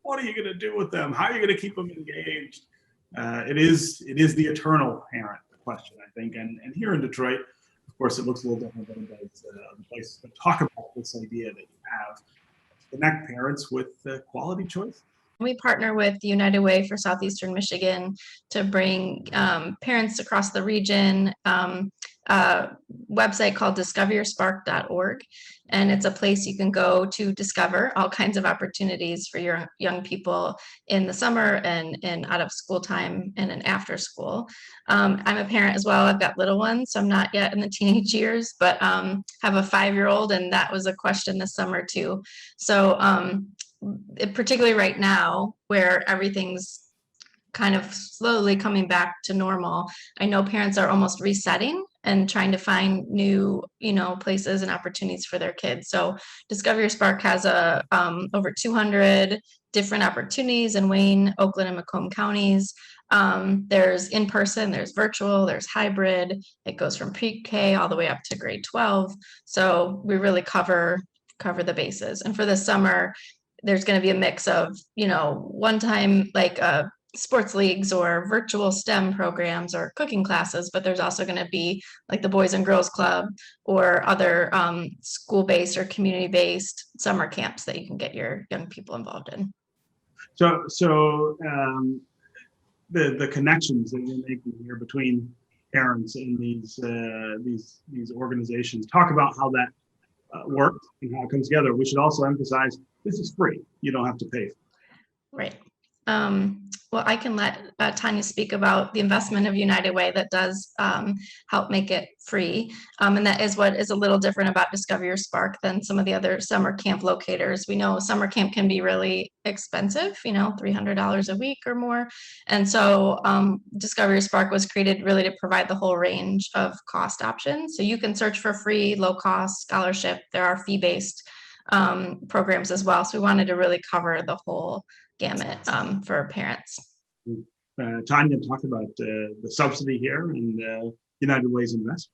what are you going to do with them? How are you going to keep them engaged? It is the eternal parent question, I think. And here in Detroit, of course, it looks a little different than it does other places. But talk about this idea that you have to connect parents with quality choice. We partner with United Way for Southeastern Michigan to bring parents across the region a website called discoveryourspark.org. And it's a place you can go to discover all kinds of opportunities for your young people in the summer and out of school time and in after school. I'm a parent as well. I've got little ones, so I'm not yet in the teenage years, but have a 5-year-old, and that was a question this summer too. So particularly right now where everything's kind of slowly coming back to normal, I know parents are almost resetting and trying to find new, places and opportunities for their kids. So Discover Your Spark has over 200 different opportunities in Wayne, Oakland, and Macomb counties. There's in-person, there's virtual, there's hybrid. It goes from pre-K all the way up to grade 12. So we really cover the bases. And for the summer, there's going to be a mix of, one-time like sports leagues or virtual STEM programs or cooking classes, but there's also going to be like the Boys and Girls Club or other school-based or community-based summer camps that you can get your young people involved in. So the connections that you're making here between parents and these organizations, talk about how that works and how it comes together. We should also emphasize this is free. You don't have to pay. Right. Well, I can let Tanya speak about the investment of United Way that does help make it free. And that is what is a little different about Discover Your Spark than some of the other summer camp locators. We know summer camp can be really expensive, $300 a week or more. And so Discover Your Spark was created really to provide the whole range of cost options. So you can search for free, low cost scholarship. There are fee-based programs as well. So we wanted to really cover the whole gamut for parents. Tanya talked about the subsidy here and United Way's investment.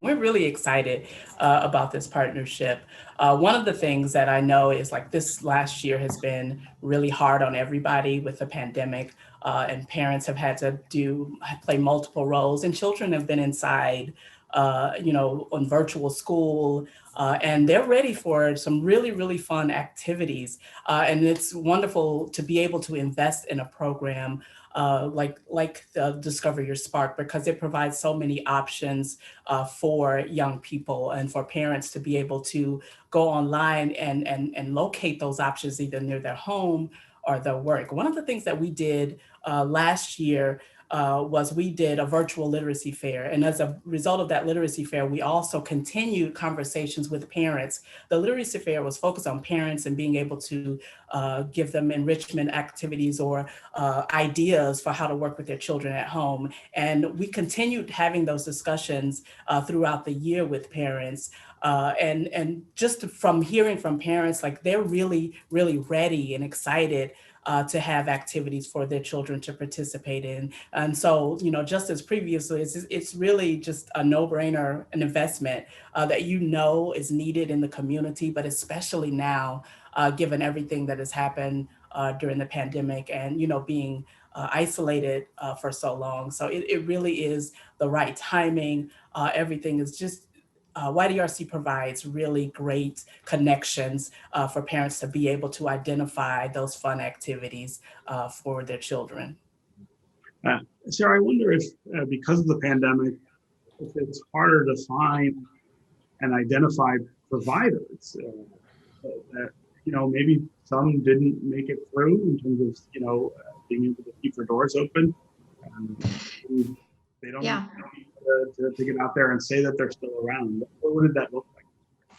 We're really excited about this partnership. One of the things that I know is like this last year has been really hard on everybody with the pandemic, and parents have had to play multiple roles, and children have been inside, on virtual school, and they're ready for some really, really fun activities. And it's wonderful to be able to invest in a program like Discover Your Spark, because it provides so many options for young people and for parents to be able to go online and locate those options either near their home or their work. One of the things that we did last year was we did a virtual literacy fair. And as a result of that literacy fair, we also continued conversations with parents. The literacy fair was focused on parents and being able to give them enrichment activities or ideas for how to work with their children at home. And we continued having those discussions throughout the year with parents. And just from hearing from parents, like they're really, really ready and excited to have activities for their children to participate in. And so, just as previously, it's really just a no-brainer, an investment that is needed in the community, but especially now, given everything that has happened during the pandemic and, being isolated for so long. So it really is the right timing. Everything is just YDRC provides really great connections for parents to be able to identify those fun activities for their children. Sarah, I wonder if because of the pandemic, if it's harder to find and identify providers that, maybe some didn't make it through in terms of, being able to keep their doors open. They don't to get out there and say that they're still around. What did that look like?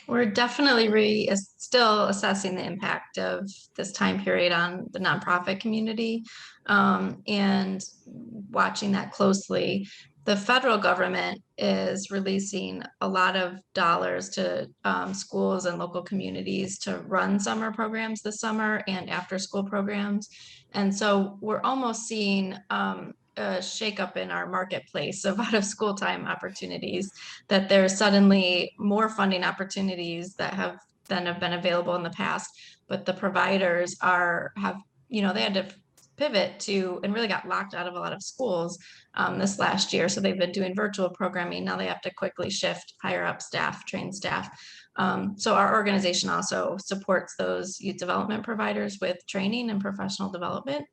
We're definitely still assessing the impact of this time period on the nonprofit community and watching that closely. The federal government is releasing a lot of dollars to schools and local communities to run summer programs this summer and after school programs. And so we're almost seeing a shakeup in our marketplace of out of school time opportunities, that there's suddenly more funding opportunities that have been available in the past, but the providers have they had to pivot to and really got locked out of a lot of schools this last year. So they've been doing virtual programming. Now they have to quickly shift, hire up staff, train staff. So our organization also supports those youth development providers with training and professional development,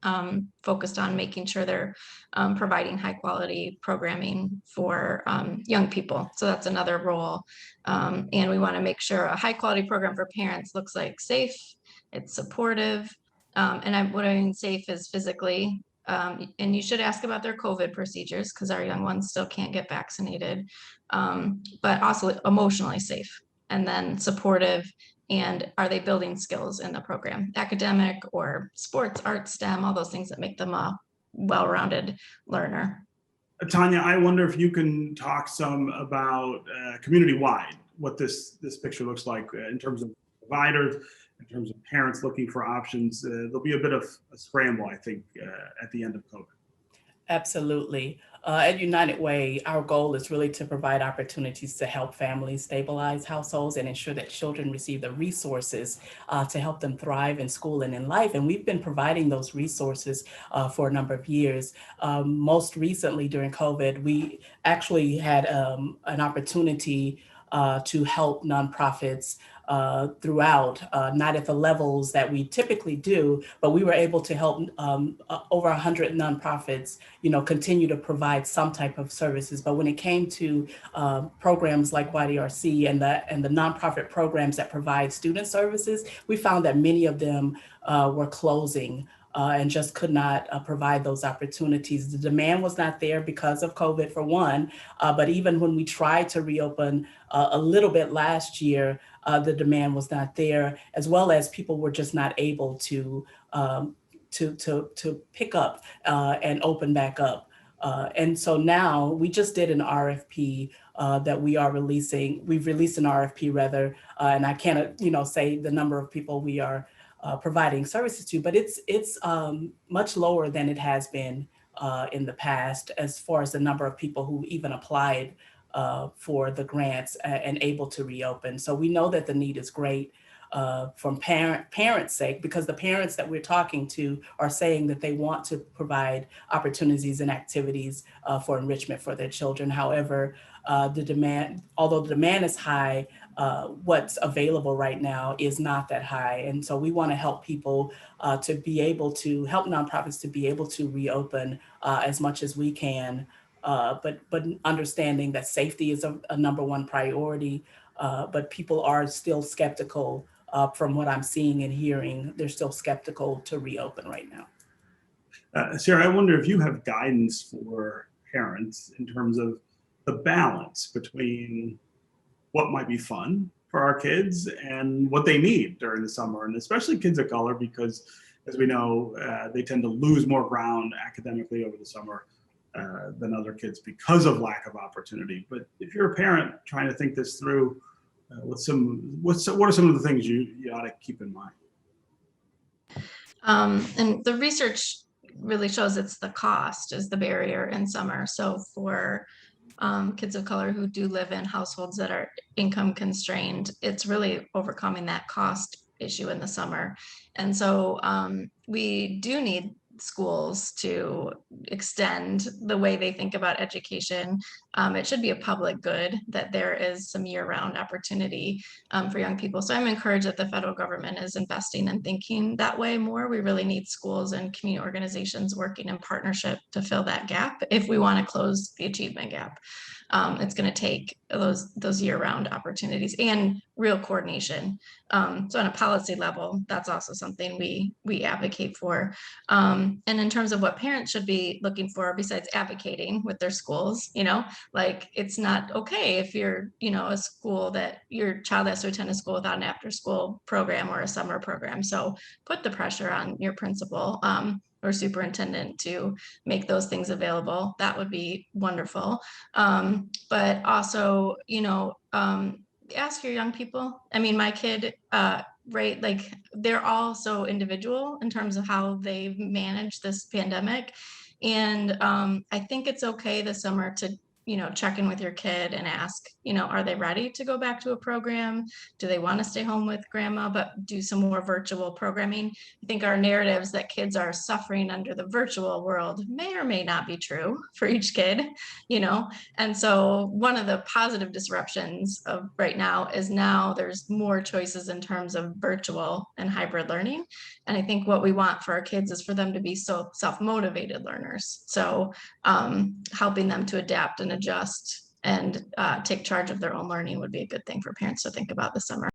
focused on making sure they're providing high quality programming for young people. So that's another role. And we want to make sure a high quality program for parents looks like safe, it's supportive. What I mean safe is physically, and you should ask about their COVID procedures because our young ones still can't get vaccinated, but also emotionally safe and then supportive. And are they building skills in the program, academic or sports, art, STEM, all those things that make them a well-rounded learner. Tanya, I wonder if you can talk some about community-wide, what this picture looks like in terms of providers, in terms of parents looking for options. There'll be a bit of a scramble, I think, at the end of COVID. Absolutely. At United Way, our goal is really to provide opportunities to help families stabilize households and ensure that children receive the resources to help them thrive in school and in life. And we've been providing those resources for a number of years. Most recently during COVID, we actually had an opportunity to help nonprofits throughout, not at the levels that we typically do, but we were able to help over 100 nonprofits, continue to provide some type of services. But when it came to programs like YDRC and the nonprofit programs that provide student services, we found that many of them were closing. And just could not provide those opportunities. The demand was not there because of COVID, for one, but even when we tried to reopen a little bit last year, the demand was not there, as well as people were just not able to pick up and open back up. And so now we just did an RFP that we are releasing. We've released an RFP rather, and I can't, say the number of people we are providing services to, but it's much lower than it has been in the past as far as the number of people who even applied for the grants and able to reopen. So we know that the need is great from parents' sake, because the parents that we're talking to are saying that they want to provide opportunities and activities for enrichment for their children. However, although the demand is high, what's available right now is not that high. And so we want to help people to be able to help nonprofits to be able to reopen as much as we can, but understanding that safety is a number one priority, but people are still skeptical from what I'm seeing and hearing. They're still skeptical to reopen right now. Sarah, I wonder if you have guidance for parents in terms of the balance between what might be fun for our kids and what they need during the summer, and especially kids of color, because as we know, they tend to lose more ground academically over the summer than other kids because of lack of opportunity. But if you're a parent trying to think this through, what are some of the things you ought to keep in mind? And the research really shows it's the cost is the barrier in summer. So for kids of color who do live in households that are income constrained, it's really overcoming that cost issue in the summer. And so we do need schools to extend the way they think about education. It should be a public good that there is some year-round opportunity for young people. So I'm encouraged that the federal government is investing and thinking that way more. We really need schools and community organizations working in partnership to fill that gap if we want to close the achievement gap. It's going to take those year-round opportunities and real coordination. So on a policy level, that's also something we advocate for. And in terms of what parents should be looking for, besides advocating with their schools, like it's not okay if you're, a school that your child has to attend a school without an after-school program or a summer program. So put the pressure on your principal or superintendent to make those things available. That would be wonderful. But also, ask your young people. I mean, my kid, right, like they're all so individual in terms of how they've managed this pandemic. And I think it's okay this summer to, check in with your kid and ask, are they ready to go back to a program? Do they want to stay home with grandma, but do some more virtual programming? I think our narratives that kids are suffering under the virtual world may or may not be true for each kid, And so one of the positive disruptions of right now is now there's more choices in terms of virtual and hybrid learning. And I think what we want for our kids is for them to be so self-motivated learners. So helping them to adapt and adjust and take charge of their own learning would be a good thing for parents to think about this summer.